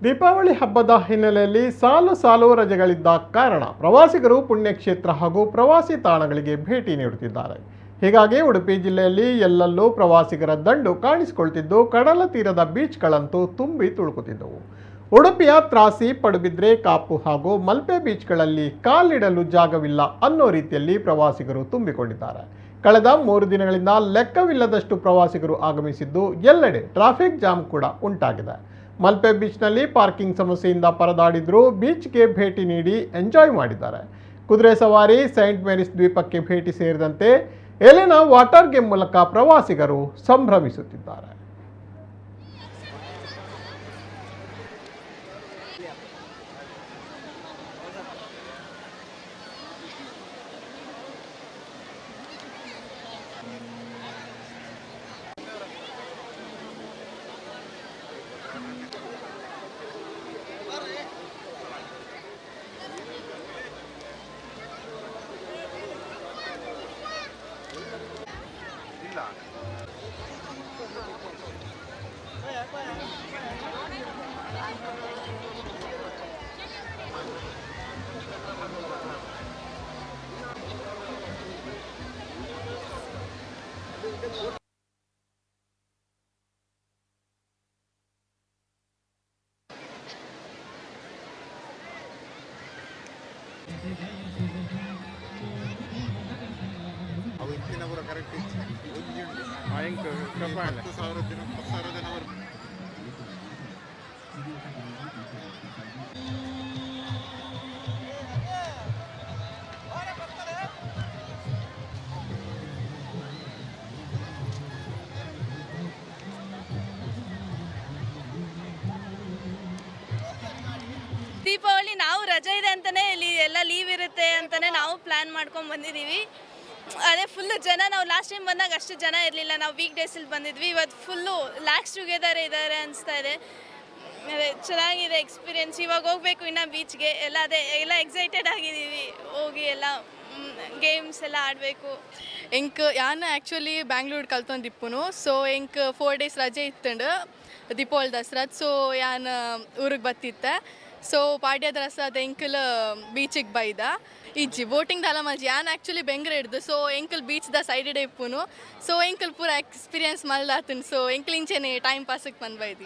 ದೀಪಾವಳಿ ಹಬ್ಬದ ಹಿನ್ನೆಲೆಯಲ್ಲಿ ಸಾಲು ಸಾಲು ರಜೆಗಳಿದ್ದ ಕಾರಣ ಪ್ರವಾಸಿಗರು ಪುಣ್ಯಕ್ಷೇತ್ರ ಹಾಗೂ ಪ್ರವಾಸಿ ತಾಣಗಳಿಗೆ ಭೇಟಿ ನೀಡುತ್ತಿದ್ದಾರೆ. ಹೀಗಾಗಿ ಉಡುಪಿ ಜಿಲ್ಲೆಯಲ್ಲಿ ಎಲ್ಲೆಲ್ಲೂ ಪ್ರವಾಸಿಗರ ದಂಡು ಕಾಣಿಸಿಕೊಳ್ತಿದ್ದು ಕಡಲ ತೀರದ ಬೀಚ್ಗಳಂತೂ ತುಂಬಿ ತುಳುಕುತ್ತಿದ್ದವು. ಉಡುಪಿಯ ತ್ರಾಸಿ, ಪಡುಬಿದ್ರೆ, ಕಾಪು ಹಾಗೂ ಮಲ್ಪೆ ಬೀಚ್ಗಳಲ್ಲಿ ಕಾಲಿಡಲು ಜಾಗವಿಲ್ಲ ಅನ್ನೋ ರೀತಿಯಲ್ಲಿ ಪ್ರವಾಸಿಗರು ತುಂಬಿಕೊಂಡಿದ್ದಾರೆ. ಕಳೆದ 3 ದಿನಗಳಿಂದ ಲೆಕ್ಕವಿಲ್ಲದಷ್ಟು ಪ್ರವಾಸಿಗರು ಆಗಮಿಸಿದ್ದು ಎಲ್ಲೆಡೆ ಟ್ರಾಫಿಕ್ ಜಾಮ್ ಕೂಡ ಉಂಟಾಗಿದೆ. ಮಲ್ಪೆ ಬೀಚ್ನಲ್ಲಿ ಪಾರ್ಕಿಂಗ್ ಸಮಸ್ಯೆಯಿಂದ ಪರದಾಡಿದ್ರು ಬೀಚ್ಗೆ ಭೇಟಿ ನೀಡಿ ಎಂಜಾಯ್ ಮಾಡಿದ್ದಾರೆ. ಕುದುರೆ ಸವಾರಿ, ಸೈಂಟ್ ಮೇರಿಸ್ ದ್ವೀಪಕ್ಕೆ ಭೇಟಿ ಸೇರಿದಂತೆ ಎಲೆನ ವಾಟರ್ ಗೇಮ್ ಮೂಲಕ ಪ್ರವಾಸಿಗರು ಸಂಭ್ರಮಿಸುತ್ತಿದ್ದಾರೆ. ದೀಪಾವಳಿ ನಾವು ರಜೆ ಇದೆ ಅಂತಲೇ ಇಲ್ಲಿ ಎಲ್ಲ ಲೀವ್ ಇರುತ್ತೆ ಅಂತಲೇ ನಾವು ಪ್ಲ್ಯಾನ್ ಮಾಡ್ಕೊಂಡು ಬಂದಿದ್ದೀವಿ. ಅದೇ ಫುಲ್ಲು ಜನ, ನಾವು ಲಾಸ್ಟ್ ಟೈಮ್ ಬಂದಾಗ ಅಷ್ಟು ಜನ ಇರಲಿಲ್ಲ, ನಾವು ವೀಕ್ ಡೇಸಲ್ಲಿ ಬಂದಿದ್ವಿ. ಇವತ್ತು ಫುಲ್ಲು ಲ್ಯಾಕ್ಸ್ ಟುಗೆದರ್ ಇದ್ದಾರೆ ಅನಿಸ್ತಾ ಇದೆ. ಅದೇ ಚೆನ್ನಾಗಿದೆ ಎಕ್ಸ್ಪೀರಿಯೆನ್ಸ್. ಇವಾಗ ಹೋಗಬೇಕು ಇನ್ನು ಬೀಚ್ಗೆ ಎಲ್ಲ ಎಕ್ಸೈಟೆಡ್ ಆಗಿದ್ದೀವಿ. ಹೋಗಿ ಎಲ್ಲ ಗೇಮ್ಸ್ ಎಲ್ಲ ಆಡಬೇಕು. ಯಾನ್ ಆ್ಯಕ್ಚುಲಿ ಬ್ಯಾಂಗ್ಳೂರು ಕಲ್ತೊಂದಿಪ್ಪುನು. ಸೊ 4 days ರಜೆ ಇತ್ತಂಡು ದೀಪಾವಳಿ ದಸರಾದ. ಸೊ ಯಾನ್ ಊರಿಗೆ ಬತ್ತಿತ್ತೆ. ಸೊ ಪಾಡ್ಯದ ರಸದ ಬೀಚಿಗೆ ಬೈದ ಇಜ್ಜಿ ಬೋಟಿಂಗ್ ದಾಲ ಮಲ್ಜಿ ಯಾನ್ ಆ್ಯಕ್ಚುಲಿ ಬೆಂಗ್ರೆ ಹಿಡ್ದು. ಸೊ ಬೀಚ್ ದ ಸೈಡೆಡ್ ಇಪ್ಪುನು. ಸೊ ಪೂರ ಎಕ್ಸ್ಪೀರಿಯನ್ಸ್ ಮಲ್ದಾತನು. ಸೊ ಇಂಚೆನೆ ಟೈಮ್ ಪಾಸಿಗೆ ಬಂದು ಬೈದಿ.